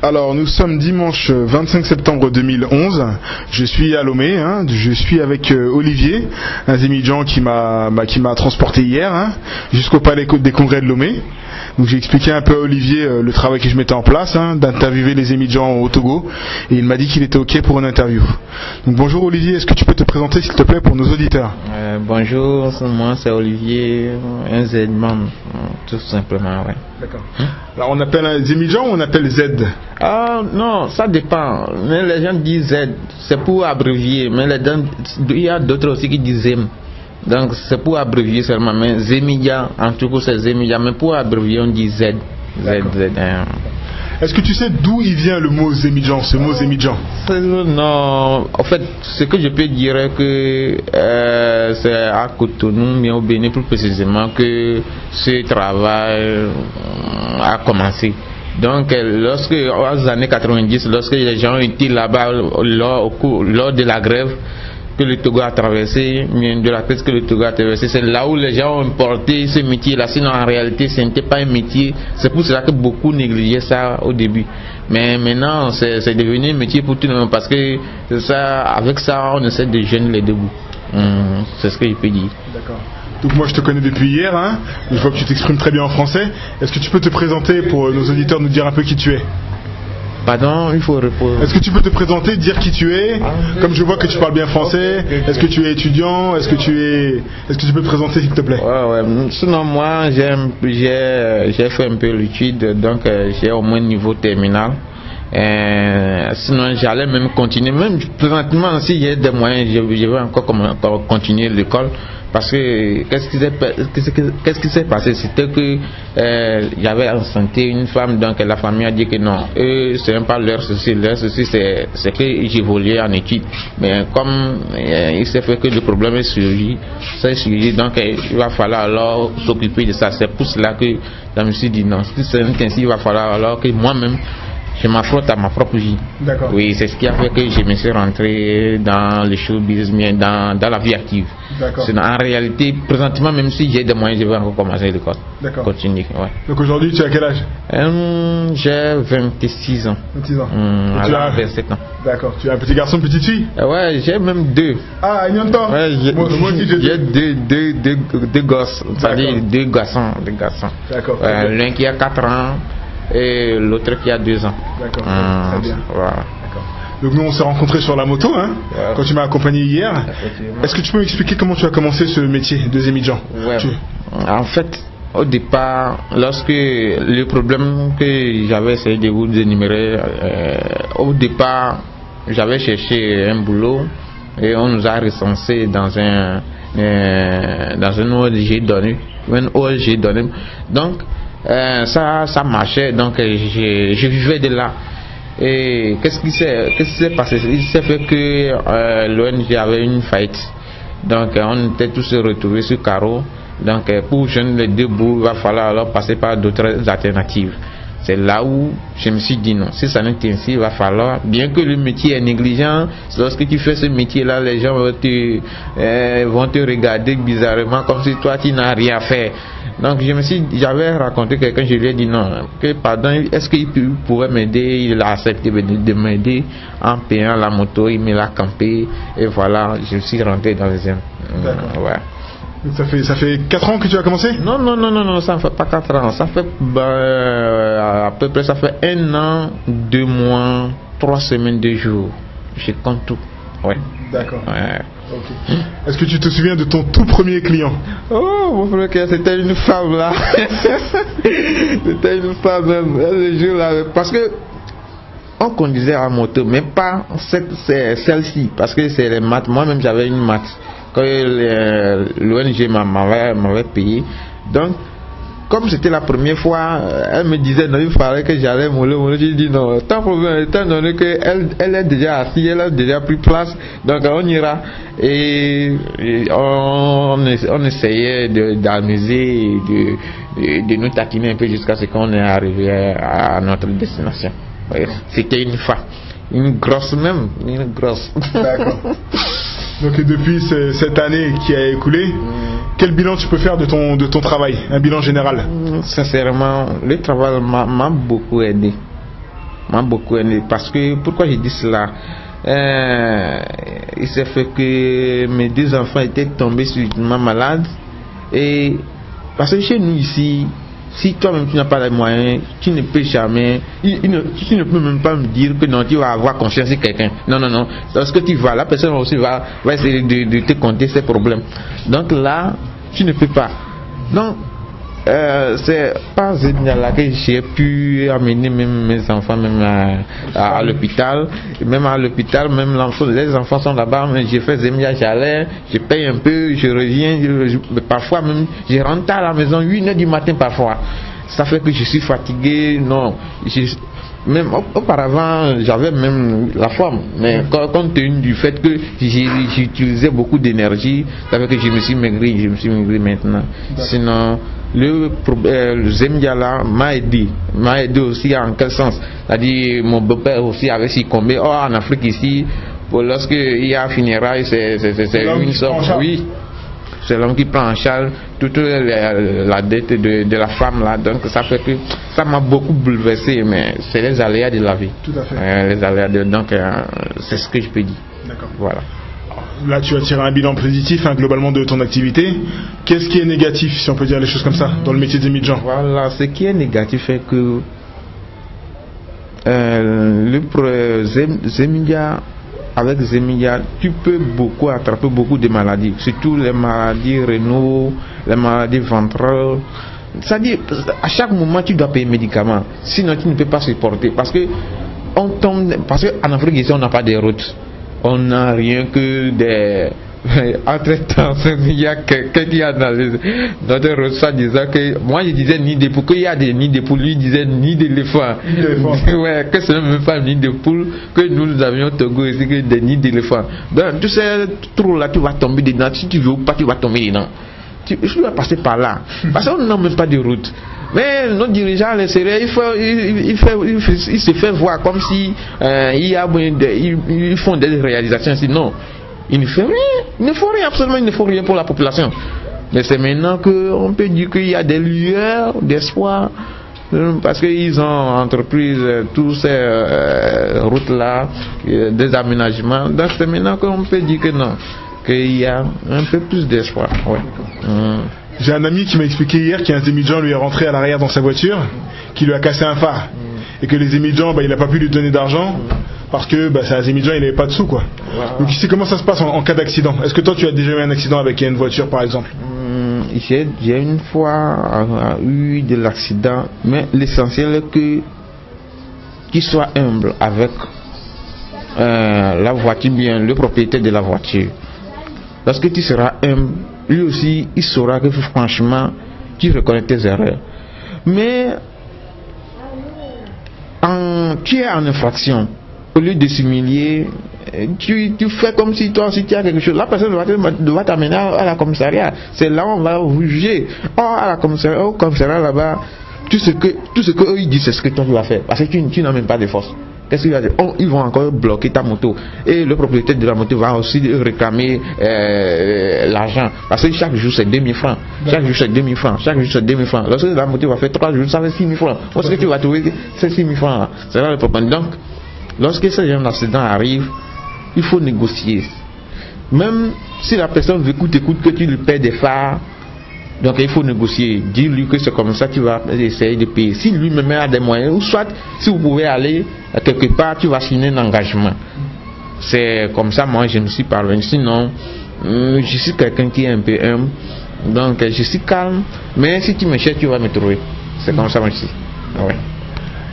Alors nous sommes dimanche 25 septembre 2011, je suis à Lomé, je suis avec Olivier, un Zémidjan qui m'a transporté hier jusqu'au palais des congrès de Lomé. Donc j'ai expliqué un peu à Olivier le travail que je mettais en place, d'interviewer les Zémidjans au Togo, et il m'a dit qu'il était ok pour une interview. Donc bonjour Olivier, est-ce que tu peux te présenter s'il te plaît pour nos auditeurs? Bonjour, moi c'est Olivier, un Z-man, tout simplement, ouais. D'accord. Alors on appelle un Zémidjan ou on appelle Z? Ah non, ça dépend. Mais les gens disent Z, c'est pour abrévier, mais il y a d'autres aussi qui disent Zem. Donc c'est pour abrévier seulement, mais Zémidjan, en tout cas c'est Zémidjan, mais pour abrévier on dit Z. Est-ce que tu sais d'où il vient le mot Zémidjan, ce mot Zémidjan? Non, en fait, ce que je peux dire est que c'est à Cotonou, mais au Bénin plus précisément, que ce travail a commencé. Donc, aux années 90, lorsque les gens étaient là-bas lors de la grève que le Togo a traversé, de la crise que le Togo a traversé, c'est là où les gens ont importé ce métier-là. Sinon, en réalité, ce n'était pas un métier. C'est pour cela que beaucoup négligeaient ça au début. Mais maintenant, c'est devenu un métier pour tout le monde parce que avec ça, on essaie de joindre les deux bouts. C'est ce que je peux dire. D'accord. Donc moi je te connais depuis hier, je vois que tu t'exprimes très bien en français. Est-ce que tu peux te présenter pour nos auditeurs, nous dire un peu qui tu es? Pardon, il faut répondre. Est-ce que tu peux te présenter, dire qui tu es? Comme je vois que tu parles bien français, est-ce que tu es étudiant? Est-ce que tu peux te présenter s'il te plaît? Ouais. Sinon moi j'ai fait un peu l'étude, donc j'ai au moins niveau terminal. Sinon j'allais même continuer, même présentement si j'ai des moyens, je vais encore continuer l'école. Parce que qu'est-ce qui s'est passé, c'était que j'avais enceinté une femme, donc la famille a dit que non, eux c'est même pas leur souci c'est que j'évoluais en études. Mais comme il s'est fait que le problème est surgi, donc il va falloir alors s'occuper de ça. C'est pour cela que je me suis dit non, si c'est ainsi, il va falloir alors que moi-même je m'affronte à ma propre vie. D'accord. Oui, c'est ce qui a fait que je me suis rentré dans le showbiz, dans la vie active. D'accord. En réalité, présentement, même si j'ai des moyens, je vais encore commencer l'école. D'accord. Continuer, ouais. Donc aujourd'hui, tu as quel âge? J'ai 26 ans. 26 ans. Tu as 27 ans. D'accord. Tu as un petit garçon, une petite fille? Ouais, j'ai même deux. Ah, il y en a temps? Ouais, moi aussi j'ai deux gosses, c'est-à-dire deux garçons. D'accord. L'un qui a 4 ans et l'autre qui a 2 ans. D'accord, très bien. Voilà. D'accord. Donc nous on s'est rencontrés sur la moto, quand tu m'as accompagné hier. Est-ce que tu peux m'expliquer comment tu as commencé ce métier de Zémidjan? Ouais. En fait, au départ, lorsque le problème que j'avais essayé de vous énumérer, au départ, j'avais cherché un boulot et on nous a recensé dans un ONG donné. Donc ça marchait, donc je vivais de là. Et qu'est-ce qui s'est passé? Il s'est fait que l'ONG avait une faillite, donc on était tous retrouvés sur carreau. Donc pour joindre les deux bouts, il va falloir alors passer par d'autres alternatives. C'est là où je me suis dit non, si ça n'est ainsi, il va falloir, bien que le métier est négligent, lorsque tu fais ce métier-là, les gens vont te regarder bizarrement comme si toi tu n'as rien fait. Donc j'avais raconté quelqu'un, je lui ai dit non, que pardon, est-ce qu'il pouvait m'aider? Il a accepté de m'aider en payant la moto, il me l'a campé et voilà, je suis rentré dans les airs. Ouais. Ça fait 4 ans que tu as commencé? Non, ça ne fait pas 4 ans. Ça fait à peu près 1 an, 2 mois, 3 semaines, 2 jours. Je compte tout. Ouais. D'accord. Ouais. Okay. Est-ce que tu te souviens de ton tout premier client? Oh, mon frère, c'était une femme là. C'était une femme même. Le jour là, parce que on conduisait à moto, mais pas celle-ci, parce que c'est les maths. Moi-même j'avais une maths. Quand l'ONG m'avait payé. Donc, comme c'était la première fois, elle me disait non, il fallait que j'allais mollo. J'ai dit non, tant problème, étant donné qu'elle est déjà assise, elle a déjà pris place, donc on ira. Et on essayait d'amuser, de nous taquiner un peu jusqu'à ce qu'on est arrivé à notre destination. C'était une femme, une grosse même, une grosse. D'accord. Donc depuis cette année qui a écoulé, quel bilan tu peux faire de ton travail, un bilan général? Sincèrement, le travail m'a beaucoup aidé. m'a beaucoup aidé. Parce que, pourquoi je dis cela? Il s'est fait que mes 2 enfants étaient tombés subitement malades. Et parce que chez nous ici, si toi-même tu n'as pas les moyens, tu ne peux jamais, tu ne peux même pas me dire que non, tu vas avoir confiance en quelqu'un. Non, non, non. Lorsque tu vas, la personne aussi va essayer de te conter ses problèmes. Donc là, tu ne peux pas. Donc, c'est par là que j'ai pu amener même mes enfants même à l'hôpital. Même à l'hôpital, même les enfants sont là-bas, mais j'ai fait Zemia, j'allais, je paye un peu, je reviens, parfois même, je rentre à la maison 1h du matin parfois. Ça fait que je suis fatigué, non. Même auparavant, j'avais même la forme, mais compte tenu du fait que j'utilisais beaucoup d'énergie, ça fait que je me suis maigri maintenant. Sinon, le Zemia là m'a aidé aussi en quel sens? C'est-à-dire mon beau-père aussi avait succombé en Afrique ici, lorsqu'il y a funérailles, c'est une sorte, oui. C'est l'homme qui prend en charge toute la dette de la femme là. Donc ça fait que ça m'a beaucoup bouleversé, mais c'est les aléas de la vie. Tout à fait. Les aléas donc c'est ce que je peux dire. D'accord. Voilà. Là, tu as tiré un bilan positif globalement de ton activité. Qu'est-ce qui est négatif, si on peut dire les choses comme ça, dans le métier des Zemidjan? Voilà, ce qui est négatif est que avec Zemia, tu peux attraper beaucoup de maladies, surtout les maladies rénaux, les maladies ventrales. C'est-à-dire, à chaque moment, tu dois payer médicaments, sinon tu ne peux pas supporter. Parce que qu'en Afrique ici, on n'a pas de routes. On n'a rien que des... Entre-temps, il y a quelqu'un qui a dans notre reçoit disant que moi je disais nid de poule, qu'il y a des nids de poule, lui disait nid d'éléphant. Ouais, que ce n'est même pas nid de poule, que nous avions au Togo ici, que des nids d'éléphant. Donc tous ces trous là, tu vas tomber dedans, si tu veux ou pas, tu vas tomber dedans. Tu vas passer par là, parce qu'on n'a même pas de route. Mais nos dirigeants, les sérieux, il se fait voir comme si ils font des réalisations, sinon il ne fait rien, il ne faut rien, absolument il ne faut rien pour la population. Mais c'est maintenant qu'on peut dire qu'il y a des lueurs d'espoir, parce qu'ils ont entrepris tous ces routes là, des aménagements. Donc c'est maintenant qu'on peut dire que non, qu'il y a un peu plus d'espoir. Ouais. J'ai un ami qui m'a expliqué hier qu'un Zemidjan lui est rentré à l'arrière dans sa voiture, qui lui a cassé un phare, et que les Zemidjan, il n'a pas pu lui donner d'argent parce que c'est un Zemidjan, il n'avait pas de sous quoi. Voilà. Donc ici, comment ça se passe en cas d'accident? Est-ce que toi tu as déjà eu un accident avec une voiture par exemple? J'ai une fois eu de l'accident, mais l'essentiel est qu'il soit humble avec la voiture, bien le propriétaire de la voiture. Lorsque tu seras humble, lui aussi il saura que franchement tu reconnais tes erreurs. Mais tu es en infraction, au lieu de s'humilier, tu fais comme si toi aussi tu as quelque chose. La personne va t'amener à la commissariat. C'est là où on va vous juger. Au commissariat là-bas, tout ce que eux ils disent, c'est ce que toi tu vas faire. Parce que tu n'as même pas de force. Qu'est-ce qu'il va dire? Ils vont encore bloquer ta moto. Et le propriétaire de la moto va aussi réclamer l'argent. Parce que chaque jour c'est 2000 francs. Chaque jour c'est 2000 francs. Chaque jour c'est 2000 francs. Lorsque la moto va faire 3 jours, ça fait 6000 francs. Où est-ce que tu vas trouver ces 6000 francs? C'est là le problème. Donc, lorsque ce genre d'accident arrive, il faut négocier. Même si la personne veut coûte que tu lui paies des phares, donc il faut négocier. Dis-lui que c'est comme ça, tu vas essayer de payer. Si lui-même a des moyens, ou soit si vous pouvez aller quelque part, tu vas signer un engagement. C'est comme ça, moi je me suis parvenu. Sinon, je suis quelqu'un qui est un peu humble, donc je suis calme. Mais si tu me cherches, tu vas me trouver. C'est comme ça, moi je suis. Ouais.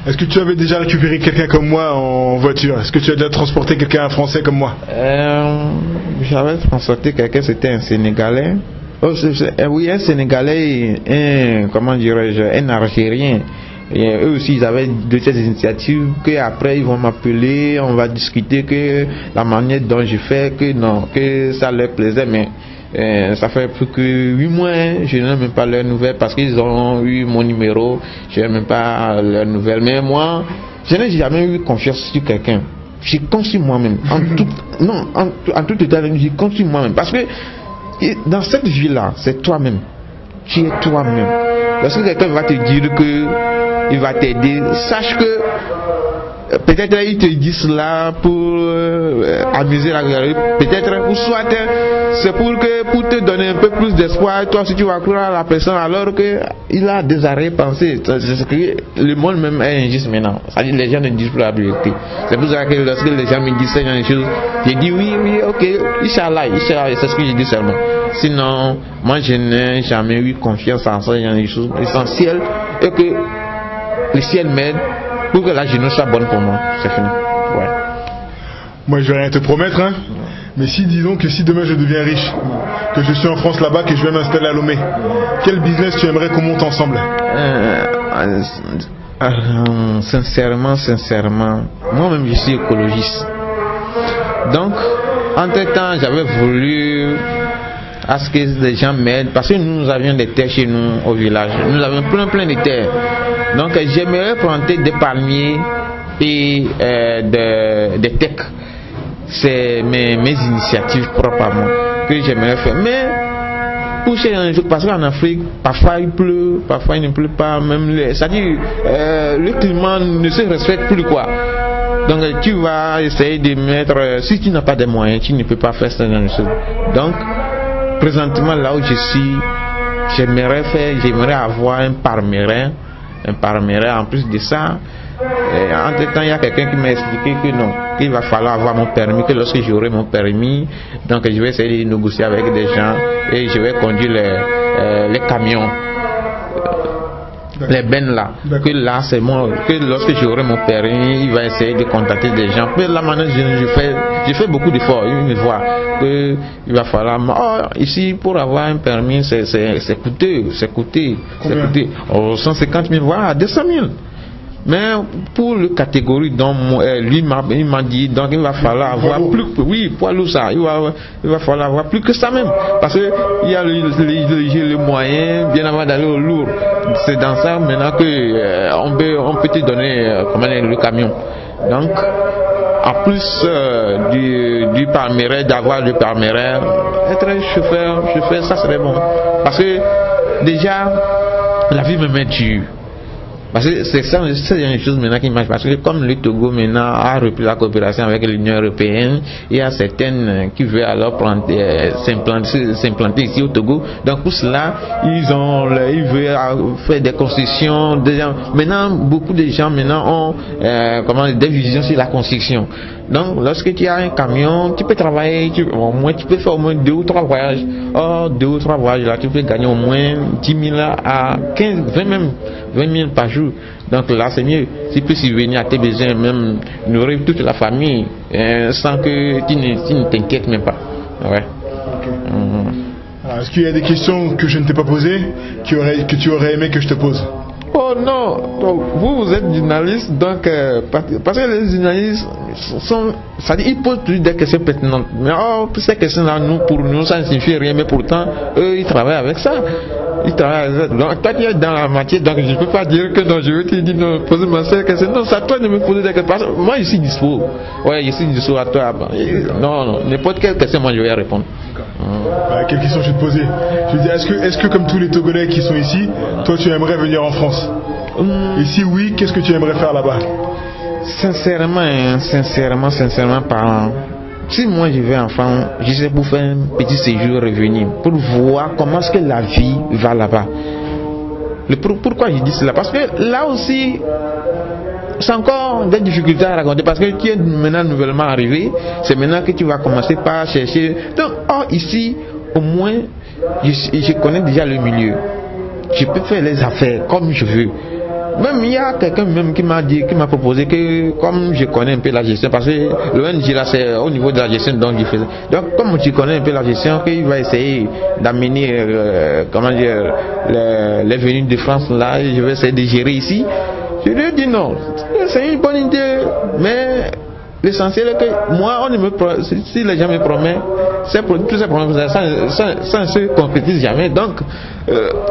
Est-ce que tu avais déjà récupéré quelqu'un comme moi en voiture? Est-ce que tu as déjà transporté quelqu'un, un Français comme moi? J'avais transporté quelqu'un, c'était un Sénégalais. Oui, un Sénégalais, comment dirais-je, un Algérien. Et eux aussi, ils avaient de ces initiatives qu'après ils vont m'appeler, on va discuter que la manière dont je fais, que non, que ça leur plaisait, mais ça fait plus que 8 mois, je n'ai même pas leurs nouvelles parce qu'ils ont eu mon numéro, je n'ai même pas leurs nouvelles. Mais moi, je n'ai jamais eu confiance sur quelqu'un. Je compte sur moi-même. En tout état, je compte sur moi-même. Parce que dans cette vie-là, c'est toi-même. Tu es toi-même. Lorsque quelqu'un va te dire que il va t'aider. Sache que peut-être ils te disent cela pour amuser la galerie, peut-être, ou soit c'est pour te donner un peu plus d'espoir. Toi si tu vas croire à la personne alors qu'il a des arrière-pensées. C'est que le monde même est injuste maintenant. C'est-à-dire les gens ne disent plus la vérité. C'est pour ça que lorsque les gens me disent ce genre de choses, j'ai dit oui, ok, Inch'Allah, c'est ce que j'ai dit seulement. Sinon, moi je n'ai jamais eu confiance en ce genre de choses essentielles et que le ciel m'aide pour que la jeunesse soit bonne pour moi. C'est fini. Ouais. Moi je vais rien te promettre, hein. Mais si disons que si demain je deviens riche, que je suis en France là-bas, que je vais m'installer à Lomé, quel business tu aimerais qu'on monte ensemble? Sincèrement, moi-même je suis écologiste. Donc, entre-temps, j'avais voulu à ce que les gens m'aident, parce que nous avions des terres chez nous au village. Nous avions plein de terres. Donc, j'aimerais planter des palmiers et des tecs. C'est mes initiatives propres à moi que j'aimerais faire. Mais pour chez un jour, parce qu'en Afrique, parfois il pleut, parfois il ne pleut pas, même c'est-à-dire le climat ne se respecte plus quoi. Donc tu vas essayer de mettre, si tu n'as pas de moyens, tu ne peux pas faire ça dans le sol. Donc présentement là où je suis, j'aimerais avoir un parmerin en plus de ça. Entre temps, il y a quelqu'un qui m'a expliqué que non, qu'il va falloir avoir mon permis, que lorsque j'aurai mon permis, donc je vais essayer de négocier avec des gens et je vais conduire les camions, les bennes là. Que là c'est moi, que lorsque j'aurai mon permis, il va essayer de contacter des gens. Mais là maintenant je fais beaucoup d'efforts. Il me voit que il va falloir. Ici pour avoir un permis c'est coûteux. 150 000 voire 200 000. Mais pour le catégorie dont lui il m'a dit, donc il va falloir avoir plus, oui, poids lourd ça, il va falloir avoir plus que ça même, parce que il y a le moyen bien avant d'aller au lourd. C'est dans ça maintenant que on peut te donner le camion. Donc en plus du palmerin, d'avoir du palmerin, être chauffeur, ça serait bon, parce que déjà la vie me met dessus. Parce que c'est une chose maintenant qui marche, parce que comme le Togo maintenant a repris la coopération avec l'Union européenne, il y a certaines qui veulent alors s'implanter ici au Togo. Donc pour cela, ils veulent faire des constructions. Maintenant, beaucoup de gens maintenant ont des visions sur la construction. Donc lorsque tu as un camion, tu peux travailler, tu peux faire au moins 2 ou 3 voyages. Or 2 ou 3 voyages là, tu peux gagner au moins 10 000 à 15, 20 000 par jour. Donc là c'est mieux. Tu peux subvenir à tes besoins, même nourrir toute la famille sans que tu ne t'inquiètes même pas. Ouais. Okay. Alors, est-ce qu'il y a des questions que je ne t'ai pas posées que tu aurais aimé que je te pose? Oh non, donc, vous êtes journaliste, donc parce que les journalistes c'est-à-dire ils posent toujours des questions pertinentes. Mais ces questions-là, pour nous, ça ne signifie rien, mais pourtant, eux, ils travaillent avec ça. Donc toi tu es dans la matière, donc je ne peux pas dire que non, je vais te dire non, pose-moi ces questions. Non, c'est à toi de me poser des questions. Moi je suis dispo. Ouais, je suis dispo à toi. Non, n'importe quelle question, moi je vais répondre. Quelle question je vais te poser? Je veux dire, est-ce que comme tous les Togolais qui sont ici, toi tu aimerais venir en France? Et si oui, qu'est-ce que tu aimerais faire là-bas? Sincèrement parlant, si moi je vais en France, je sais pour faire un petit séjour revenir, pour voir comment est-ce que la vie va là-bas. Pourquoi je dis cela? Parce que là aussi, c'est encore des difficultés à raconter, parce que tu es maintenant nouvellement arrivé, c'est maintenant que tu vas commencer par chercher. Donc, ici, au moins, je connais déjà le milieu. Je peux faire les affaires comme je veux. Même il y a quelqu'un même qui m'a proposé que comme je connais un peu la gestion, parce que l'ONG là c'est au niveau de la gestion donc il faisait. Donc comme tu connais un peu la gestion, qu'il va essayer d'amener les venus de France là, et je vais essayer de gérer ici. Je lui ai dit non, c'est une bonne idée, mais l'essentiel est que moi, si les gens me promettent, tous ces problèmes, ça ne se concrétise jamais. Donc,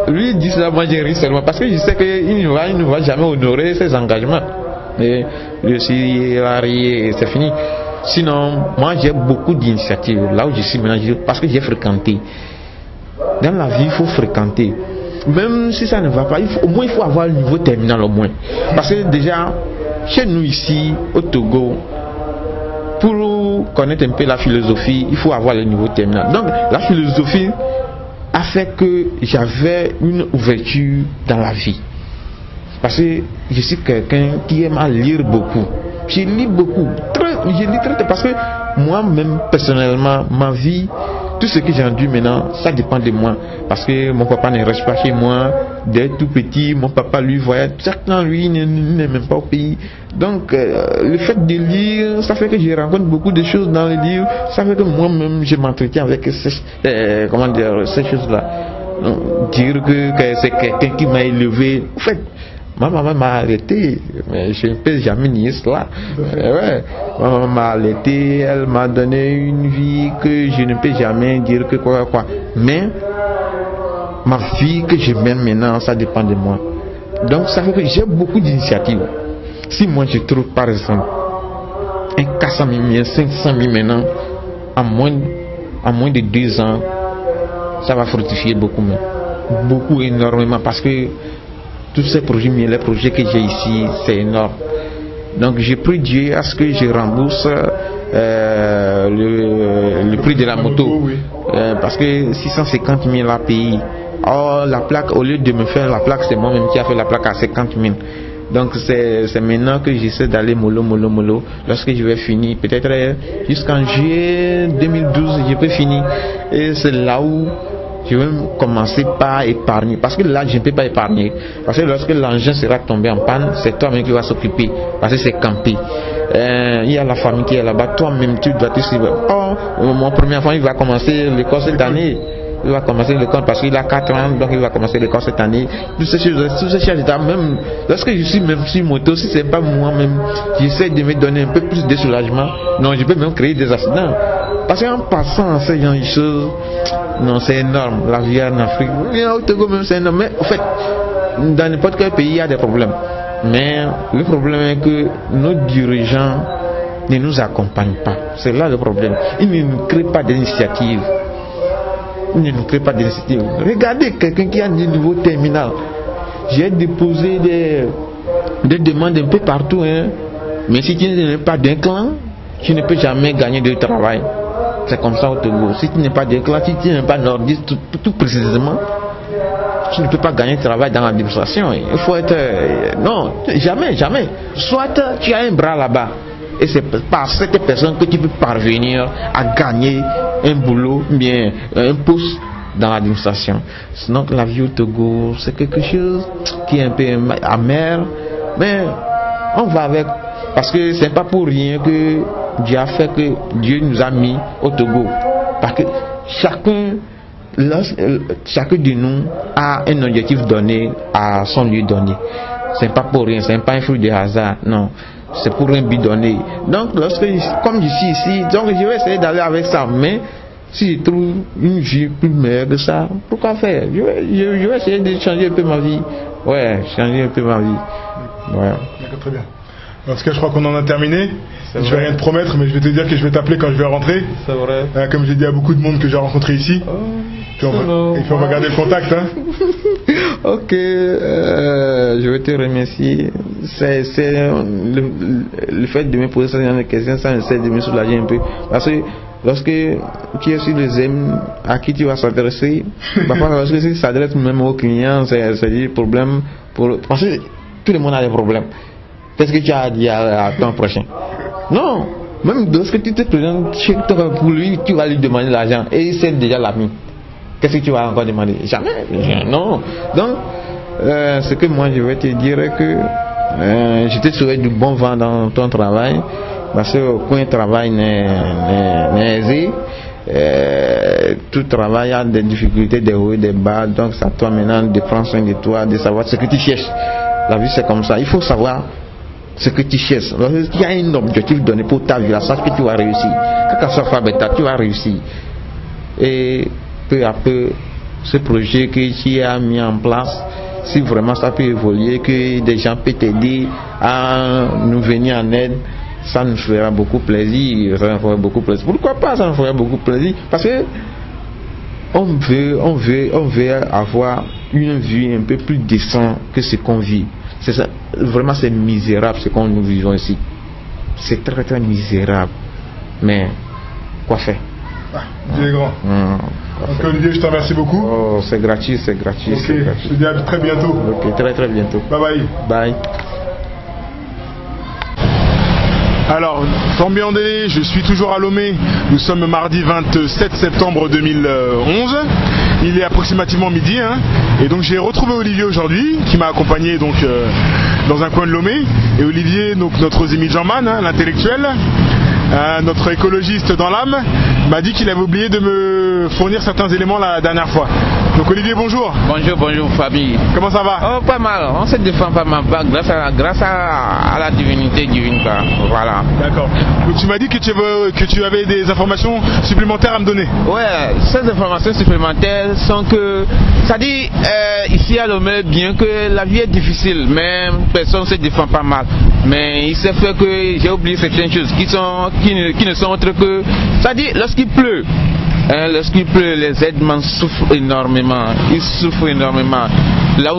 lui dit cela, moi j'ai ri seulement, parce que je sais qu'il ne va jamais honorer ses engagements. Et je suis rarié et c'est fini. Sinon, moi j'ai beaucoup d'initiatives. Là où je suis maintenant, parce que j'ai fréquenté. Dans la vie, il faut fréquenter. même si ça ne va pas, au moins il faut avoir le niveau terminal au moins. Parce que déjà, chez nous ici, au Togo, pour connaître un peu la philosophie, il faut avoir le niveau terminal. Donc la philosophie a fait que j'avais une ouverture dans la vie. Parce que je suis quelqu'un qui aime à lire beaucoup. Je lis beaucoup. Je lis très, parce que moi-même, personnellement, ma vie, tout ce que j'ai entendu maintenant, ça dépend de moi. Parce que mon papa ne reste pas chez moi. Dès tout petit, mon papa lui voyait. Certains, lui, n'est même pas au pays. Donc, le fait de lire, ça fait que je rencontre beaucoup de choses dans les livres. Ça fait que moi-même, je m'entretiens avec ces choses-là. Donc, dire que c'est quelqu'un qui m'a élevé. En fait, ma maman m'a arrêté, mais je ne peux jamais nier cela. Ouais. Ma maman m'a arrêté, elle m'a donné une vie que je ne peux jamais dire que quoi. Mais ma vie que je mène maintenant, ça dépend de moi. Donc ça fait que j'ai beaucoup d'initiatives. Si moi je trouve par exemple un 400 000, 500 000 maintenant, en moins de 2 ans, ça va fructifier beaucoup, beaucoup énormément, parce que tous ces projets, les projets que j'ai ici, c'est énorme. Donc je prie Dieu à ce que je rembourse le prix de la moto. Parce que 650 000 à payer. Or la plaque, au lieu de me faire la plaque, c'est moi-même qui a fait la plaque à 50 000. Donc c'est maintenant que j'essaie d'aller mollo. Lorsque je vais finir, peut-être jusqu'en juillet 2012, je peux finir. Et c'est là où je vais commencer par épargner, parce que là je ne peux pas épargner, parce que lorsque l'engin sera tombé en panne, c'est toi-même qui vas s'occuper, parce que c'est campé. Il y a la famille qui est là-bas, toi-même tu dois te suivre. Oh, mon premier enfant il va commencer l'école cette année, il va commencer l'école parce qu'il a 4 ans, donc il va commencer l'école cette année. Toutes ces choses, même lorsque je suis même sur moto, si c'est pas moi-même, j'essaie de me donner un peu plus de soulagement. Non, je peux même créer des accidents, parce qu'en passant en ces choses, non, c'est énorme. La vie en Afrique, au Togo même, c'est énorme. Mais en fait, dans n'importe quel pays, il y a des problèmes. Mais le problème est que nos dirigeants ne nous accompagnent pas. C'est là le problème. Ils ne nous créent pas d'initiative. Regardez quelqu'un qui a un niveau terminal. J'ai déposé des demandes un peu partout. Mais si tu n'es pas d'un clan, tu ne peux jamais gagner de travail. C'est comme ça au Togo. Si tu n'es pas d'un clan, si tu n'es pas nordiste tout précisément, tu ne peux pas gagner de travail dans l'administration. Il faut être... non, jamais. Soit tu as un bras là-bas, et c'est par cette personne que tu peux parvenir à gagner un boulot, bien un poste dans l'administration. Sinon, la vie au Togo, c'est quelque chose qui est un peu amer, mais on va avec, parce que c'est pas pour rien que Dieu a fait que Dieu nous a mis au Togo, parce que chacun de nous a un objectif donné à son lieu donné. C'est pas pour rien, c'est pas un fruit de hasard, non. C'est pour un but donné. Donc, comme je suis ici, donc je vais essayer d'aller avec ça. Mais si je trouve une vie plus meilleure que ça, pourquoi faire? Je vais essayer de changer un peu ma vie. Ouais, changer un peu ma vie. Ouais. D'accord, très bien. En tout cas, je crois qu'on en a terminé. Je vais rien te promettre, mais je vais te dire que je vais t'appeler quand je vais rentrer. C'est vrai. Comme j'ai dit à beaucoup de monde que j'ai rencontré ici. Et puis on va garder le contact. Ok, je vais te remercier. C'est le fait de me poser cette question, ça essaie de me soulager un peu. Parce que lorsque tu es sur les aimes à qui tu vas s'adresser, parfois lorsque tu s'adresses même aux clients, c'est des problèmes. Parce que tout le monde a des problèmes. Qu'est-ce que tu as à dire à ton prochain? Non, même lorsque tu te présentes chez toi pour lui, tu vas lui demander l'argent et il sait déjà l'ami. Qu'est-ce que tu vas encore demander? Jamais. Non. Donc, ce que moi je vais te dire est que je te souhaite du bon vent dans ton travail, parce que aucun travail n'est aisé. Tout travail a des difficultés, des hauts et des bas. Donc, c'est à toi maintenant de prendre soin de toi, de savoir ce que tu cherches. La vie c'est comme ça. Il faut savoir ce que tu cherches. Il y a un objectif donné pour ta vie, sache que tu vas réussir. Quand ça soit bêta, tu vas réussir. Et peu à peu, ce projet que tu as mis en place, si vraiment ça peut évoluer, que des gens peuvent t'aider à nous venir en aide, ça nous fera beaucoup plaisir. Pourquoi pas, ça nous fera beaucoup plaisir? Parce que on veut avoir une vie un peu plus décente que ce qu'on vit. C'est ça, vraiment c'est misérable ce qu'on nous vivons ici. C'est très très misérable. Mais quoi faire? Dieu est grand. Donc Olivier, je te remercie beaucoup. Oh, c'est gratuit, c'est gratuit. Ok, je te dis à très bientôt. Ok, très très bientôt. Bye bye. Bye. Alors, sans bien délai, je suis toujours à Lomé. Nous sommes mardi 27 septembre 2011. Il est approximativement midi. Et donc j'ai retrouvé Olivier aujourd'hui, qui m'a accompagné donc dans un coin de Lomé. Et Olivier, donc notre Zemi Jean-Man, l'intellectuel, notre écologiste dans l'âme, m'a dit qu'il avait oublié de me fournir certains éléments la dernière fois. Donc Olivier, bonjour. Bonjour famille. Comment ça va? Oh, pas mal, on se défend pas mal, grâce à la divinité divine, quoi. Voilà. D'accord. Donc tu m'as dit que tu avais des informations supplémentaires à me donner. Ouais, ces informations supplémentaires sont que, ça dit, ici à Lomé, bien que la vie est difficile, mais personne ne se défend pas mal. Mais il s'est fait que j'ai oublié certaines choses qui ne sont autres que, ça dit, lorsqu'il pleut, les aidements souffrent énormément. Ils souffrent énormément. Là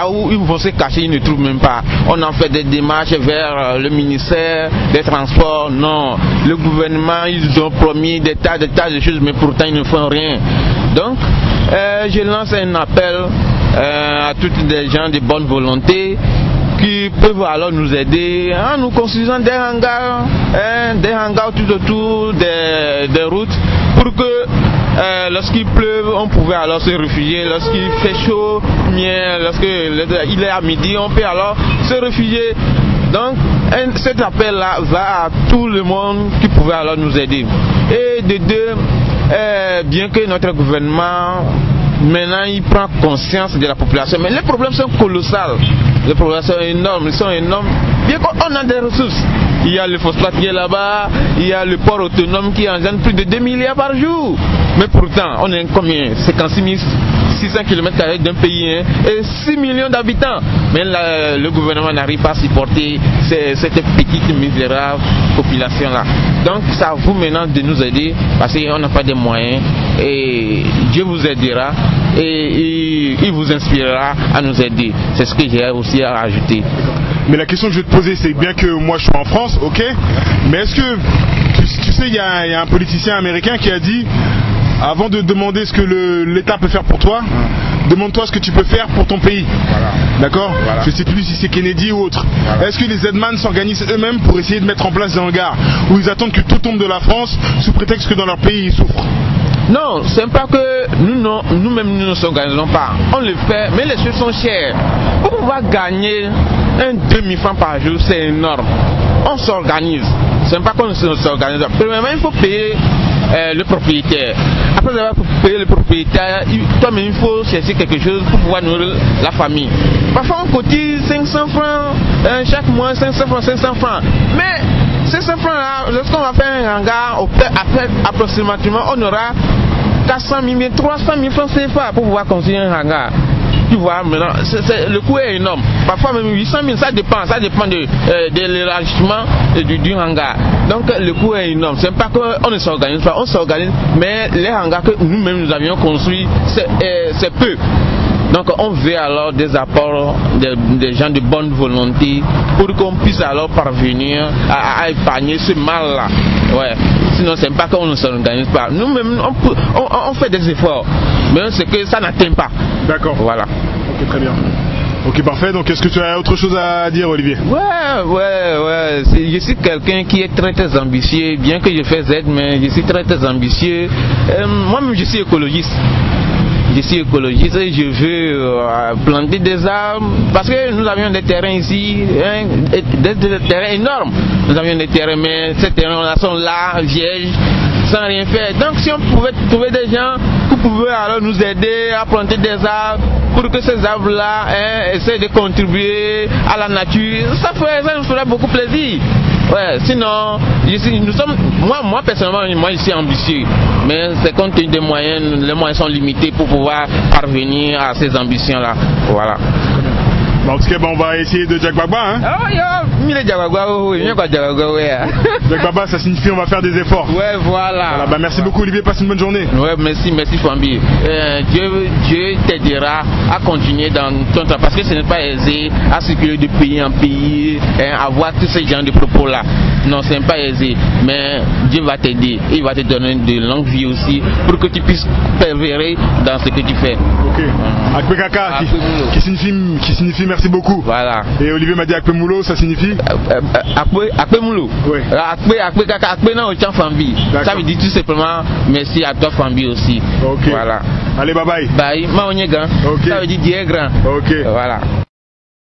où ils vont se cacher, ils ne trouvent même pas. On en fait des démarches vers le ministère des Transports. Non. Le gouvernement, ils ont promis des tas de choses, mais pourtant ils ne font rien. Donc, je lance un appel à toutes les gens de bonne volonté qui peuvent alors nous aider en nous construisant des hangars tout autour des routes pour que lorsqu'il pleut, on pouvait alors se réfugier. Lorsqu'il fait chaud, lorsqu'il est à midi, on peut alors se réfugier. Donc cet appel-là va à tout le monde qui pouvait alors nous aider. Et de deux, bien que notre gouvernement maintenant il prend conscience de la population, mais les problèmes sont colossaux. Les problèmes sont énormes, ils sont énormes. Bien qu'on a des ressources. Il y a le phosphate qui est là-bas, il y a le port autonome qui engendre plus de 2 milliards par jour. Mais pourtant, on est combien? 56 600 km d'un pays et 6 millions d'habitants. Mais le gouvernement n'arrive pas à supporter cette petite misérable population-là. Donc, c'est à vous maintenant de nous aider parce qu'on n'a pas de moyens. Et Dieu vous aidera et il vous inspirera à nous aider. C'est ce que j'ai aussi à ajouter. Mais la question que je vais te poser, c'est bien que moi je suis en France, ok, mais est-ce que, tu sais, il y a un politicien américain qui a dit, avant de demander ce que l'État peut faire pour toi, demande-toi ce que tu peux faire pour ton pays. Voilà. D'accord. Voilà. Je ne sais plus si c'est Kennedy ou autre. Voilà. Est-ce que les Aidman s'organisent eux-mêmes pour essayer de mettre en place des hangars où ils attendent que tout tombe de la France sous prétexte que dans leur pays ils souffrent? Non, c'est pas que nous-mêmes nous ne s'organisons pas. On le fait, mais les choses sont chères. Pour pouvoir gagner un demi-franc par jour, c'est énorme. On s'organise. C'est pas qu'on s'organise. Premièrement, il faut payer le propriétaire. Après avoir payé le propriétaire, toi-même il faut chercher quelque chose pour pouvoir nourrir la famille. Parfois on cotise 500 francs, chaque mois 500 francs. Mais 500 francs là, lorsqu'on va faire un hangar, après approximativement on aura 400 000, 300 000 francs CFA pour pouvoir construire un hangar. Tu vois, maintenant, le coût est énorme. Parfois même 800 000, ça dépend de l'élargissement du hangar. Donc le coût est énorme. C'est pas qu'on ne s'organise pas, on s'organise, mais les hangars que nous-mêmes nous avions construits, c'est peu. Donc on veut alors des apports des gens de bonne volonté pour qu'on puisse alors parvenir à épargner ce mal-là. Ouais. Sinon c'est pas qu'on ne s'organise pas. Nous-mêmes on fait des efforts, mais c'est que ça n'atteint pas. D'accord. Voilà. Ok, très bien. Ok, parfait. Donc est-ce que tu as autre chose à dire, Olivier? Ouais. Je suis quelqu'un qui est très très ambitieux, bien que je fais Z, mais je suis très très ambitieux. Moi-même je suis écologiste. Je suis écologiste et je veux planter des arbres parce que nous avions des terrains ici, des terrains énormes. Nous avions des terrains, mais ces terrains sont là, vierges, sans rien faire. Donc si on pouvait trouver des gens qui pouvaient alors nous aider à planter des arbres pour que ces arbres-là essaient de contribuer à la nature, ça nous ferait beaucoup plaisir. Ouais, sinon, moi personnellement, je suis ambitieux, mais c'est compte tenu des moyens, les moyens sont limités pour pouvoir parvenir à ces ambitions-là. Voilà. Bah, en tout cas, bah, on va essayer de Jack Baba. Hein. Oh, yo, mille Jack Baba, oui, Jack Baba, ouais. Jack Baba, ça signifie on va faire des efforts. Ouais, voilà. Bah, merci beaucoup, Olivier. Passe une bonne journée. Ouais, merci Fambi. Dieu t'aidera à continuer dans ton temps parce que ce n'est pas aisé à circuler de pays en pays, avoir tous ces genres de propos-là. Non, ce n'est pas aisé, mais Dieu va t'aider. Il va te donner de longue vie aussi pour que tu puisses persévérer dans ce que tu fais. Ok. Akpe Kaka, qui signifie merci beaucoup. Voilà. Et Olivier m'a dit Akpe Moulo, ça signifie Akpe Moulo. Oui. Akpe Kaka, Akpe na Ochan Fambi. Ça veut dire tout simplement merci à toi Fambi aussi. Ok. Voilà. Allez, bye bye. Bye. Ma Onyega. Ok. Ça veut dire Dieu est grand. Ok. Voilà.